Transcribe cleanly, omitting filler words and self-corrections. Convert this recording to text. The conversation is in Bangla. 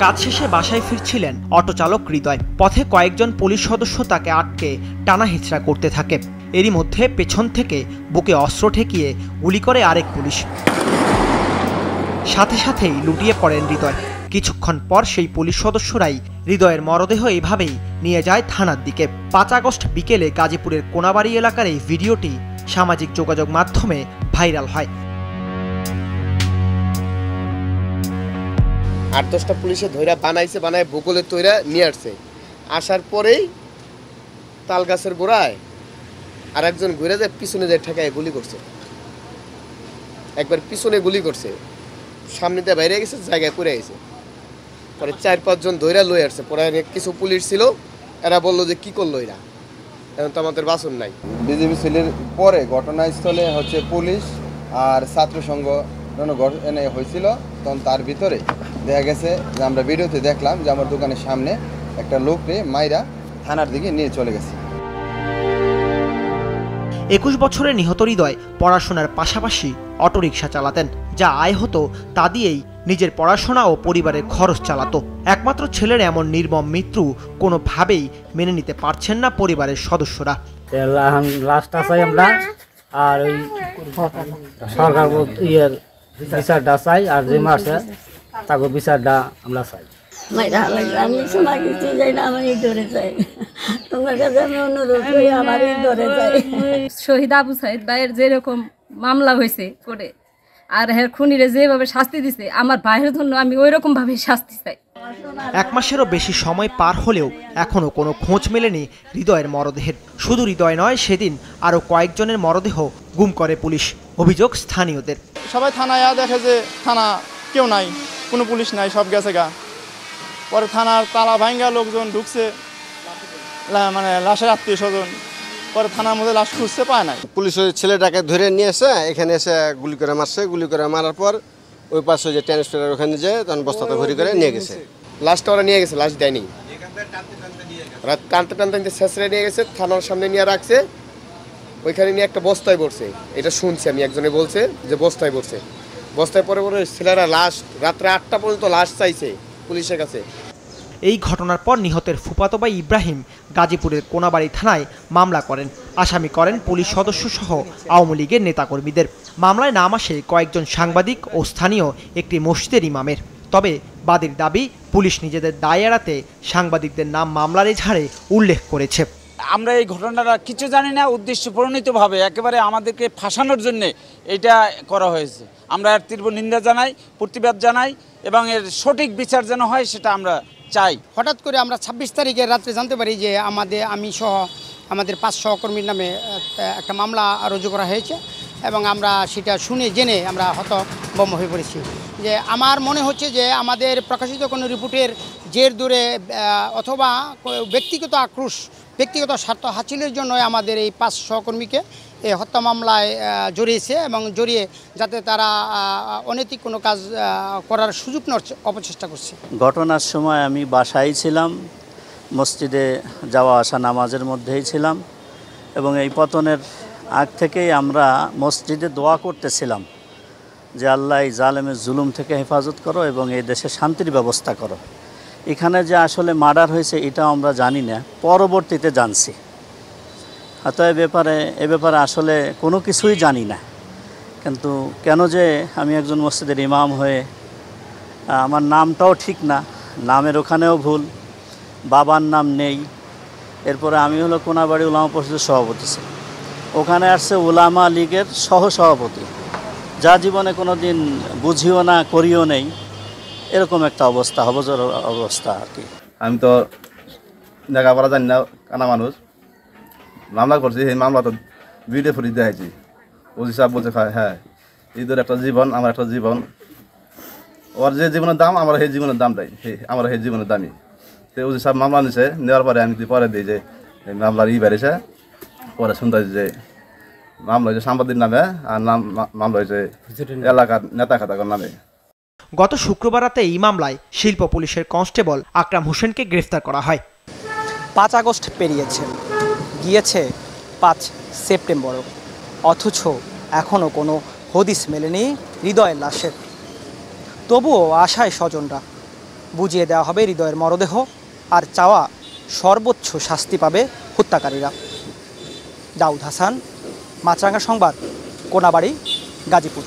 কাজ শেষে বাসায় ফিরছিলেন অটো চালক হৃদয়। পথে কয়েকজন পুলিশ সদস্য তাকে আটকে টানা হেঁচড়া করতে থাকে। এরই মধ্যে পেছন থেকে বুকে অস্ত্র ঠেকিয়ে গুলি করে আরেক পুলিশ। সাথে সাথেই লুটিয়ে পড়েন হৃদয়। কিছুক্ষণ পর সেই পুলিশ সদস্যরাই হৃদয়ের মরদেহ এভাবেই নিয়ে যায় থানার দিকে। ৫ আগস্ট বিকেলে গাজীপুরের কোনাবাড়ি এলাকার এই ভিডিওটি সামাজিক যোগাযোগ মাধ্যমে ভাইরাল হয়। ৮-১০টা পুলিশে ধইরা বানায় বগলে তৈরা নিয়ে আসছে। আসার পরেই তাল গাছের গোড়ায় আর একজন ঘুরে যায় পিছনে যায় ঠেকায় গুলি করছে। একবার পিছনে গুলি করছে, সামনে দিয়ে বাইরে গেছে, জায়গায় পড়ে গেছে। পরে ৪-৫ জন ধইরা লয়ে আসছে। পরে কিছু পুলিশ ছিল, এরা বললো যে কি করলো এরা, এখন তো আমাদের বাসন নাই। বিজেপি ছেলের পরে ঘটনাস্থলে হচ্ছে পুলিশ আর ছাত্র সংঘ হয়েছিল। তখন তার ভিতরে দেখা গেছে যে আমরা ভিডিওতে দেখলাম যে আমার দোকানের সামনে একটা লোককে মাইরা থানার দিকে নিয়ে চলে গেছে। ২১ বছরের নিহত হৃদয় পড়াশোনার পাশাপাশি অটোরিকশা চালাতেন। যা আয় হতো তা দিয়েই নিজের পড়াশোনা ও পরিবারের খরচ চালাতো। একমাত্র ছেলের এমন নির্মম মৃত্যু কোনোভাবেই মেনে নিতে পারছেন না পরিবারের সদস্যরা। লাস্ট চাই আমরা আর ওই সরকার বিচারটা চাই, আর যে মারছে তাকে বিচারটা আমরা চাই। আমি শোনা কিছু যাই না, আমি ধরে যাই, তোমার কাছে আমি অনুরোধ করি আমারই ধরে যাই। শহীদ আবু সাইদ ভাইয়ের যেরকম মামলা হয়েছে করে আর হের খুনিরে যেভাবে শাস্তি দিছে, আমার ভাইয়ের জন্য আমি ওই রকম ভাবে শাস্তি চাই। ১ মাসেরও বেশি সময় পার হলেও এখনো কোনো খোঁজ মেলেনি হৃদয়ের মরদেহের। শুধু হৃদয় নয়, সেদিন আরও কয়েকজনের মরদেহ গুম করে পুলিশ। অভিযোগ স্থানীয়দের। সবাই থানায় দেখে যে থানা কেউ নাই, কোনো পুলিশ নাই, সব গেছে গা। পরে থানার তালা ভাঙ্গা লোকজন ঢুকছে, মানে লাশের আত্মীয় স্বজন। পরে থানার মধ্যে লাশ খুঁজতে পায় নাই। পুলিশ ওই ছেলেটাকে ধরে নিয়ে এসে এখানে এসে গুলি করে মারছে। গুলি করে মারার পর ওই পাশে যে ট্রান্সফারের ওখানে যে তখন বস্তাতে ভরি করে নিয়ে গেছে। লাশটা ওরা নিয়ে গেছে, লাশ দেয়নি। টানতে টানতে শেষরে নিয়ে গেছে, থানার সামনে নিয়ে রাখছে। ওইখানে নিয়ে একটা বস্তায় পড়ছে, এটা শুনছি আমি, একজনে বলছে যে বস্তায় পড়ছে। বস্তায় পরে পরে ছেলেরা লাশ রাত্রে ৮টা পর্যন্ত লাশ চাইছে পুলিশের কাছে। এই ঘটনার পর নিহতের ফুফাতো ভাই ইব্রাহিম গাজীপুরের কোনাবাড়ি থানায় মামলা করেন। আসামি করেন পুলিশ সদস্য সহ আওয়ামী লীগের নেতাকর্মীদের। মামলায় নাম আসে কয়েকজন সাংবাদিক ও স্থানীয় একটি মসজিদের ইমামের। তবে বাদীর দাবি, পুলিশ নিজেদের দায় এড়াতে সাংবাদিকদের নাম মামলার এজাহারে উল্লেখ করেছে। আমরা এই ঘটনাটা কিছু জানি না, উদ্দেশ্য প্রণীতভাবে একেবারে আমাদেরকে ফাঁসানোর জন্য এটা করা হয়েছে। আমরা এর তীব্র নিন্দা জানাই, প্রতিবাদ জানাই এবং এর সঠিক বিচার যেন হয় সেটা আমরা চাই। হঠাৎ করে আমরা ২৬ তারিখের রাত্রে জানতে পারি যে আমি সহ আমাদের ৫ সহকর্মীর নামে একটা মামলা রুজু করা হয়েছে এবং আমরা সেটা শুনে জেনে আমরা হতভম্ব হয়ে পড়েছি। যে আমার মনে হচ্ছে যে আমাদের প্রকাশিত কোনো রিপোর্টের জের দূরে অথবা ব্যক্তিগত আক্রোশ, ব্যক্তিগত স্বার্থ হাসিলের জন্য আমাদের এই ৫ সহকর্মীকে এই হত্যা মামলায় জড়িয়েছে এবং জড়িয়ে যাতে তারা অনৈতিক কোনো কাজ করার সুযোগ নেওয়ার অপচেষ্টা করছে। ঘটনার সময় আমি বাসায় ছিলাম, মসজিদে যাওয়া আসা নামাজের মধ্যেই ছিলাম এবং এই পতনের আগ থেকেই আমরা মসজিদে দোয়া করতেছিলাম যে আল্লাহ এই জালেমের জুলুম থেকে হেফাজত করো এবং এই দেশে শান্তির ব্যবস্থা করো। এখানে যে আসলে মার্ডার হয়েছে এটাও আমরা জানি না, পরবর্তীতে জানছি। হয়তো এ ব্যাপারে আসলে কোনো কিছুই জানি না। কিন্তু কেন যে আমি একজন মসজিদের ইমাম হয়ে, আমার নামটাও ঠিক না, নামের ওখানেও ভুল, বাবার নাম নেই। এরপরে আমি হলো কোনাবাড়ি উলামা পরিষদের সভাপতি ছিলাম, ওখানে আসছে উলামা লীগের সহসভাপতি, যা জীবনে কোনো দিন বুঝিও না করিও নেই, এরকম একটা অবস্থা, হবজর অবস্থা আর কি। আমি তো লেখাপড়া জানি না, কানা মানুষ, মামলা করছি। এই মামলা তো ভিডিও ফুটেজ দেখাইছি। ওজি সাহেব বলছে হ্যাঁ ঈদের একটা জীবন, আমার একটা জীবন, ওর যে জীবনের দাম আমার সেই জীবনের দামটাই, আমার সেই জীবনের দামই। তো ওজি সাহেব মামলা নিছে, নেওয়ার পরে আমি পরে দিই যে মামলার বেড়েছে। পরে শুনতে যে মামলা হয়েছে সাংবাদিক নামে আর মামলা হয়েছে এলাকার নেতা খাতাকার নামে। গত শুক্রবার রাতে এই মামলায় শিল্প পুলিশের কনস্টেবল আকরাম হোসেনকে গ্রেফতার করা হয়। ৫ আগস্ট পেরিয়েছে, গিয়েছে ৫ সেপ্টেম্বরও, অথচ এখনও কোনো হদিস মেলেনি হৃদয়ের লাশের। তবুও আশায় স্বজনরা, বুঝিয়ে দেওয়া হবে হৃদয়ের মরদেহ, আর চাওয়া সর্বোচ্চ শাস্তি পাবে হত্যাকারীরা। দাউদ হাসান, মাছরাঙ্গা সংবাদ, কোনাবাড়ি, গাজীপুর।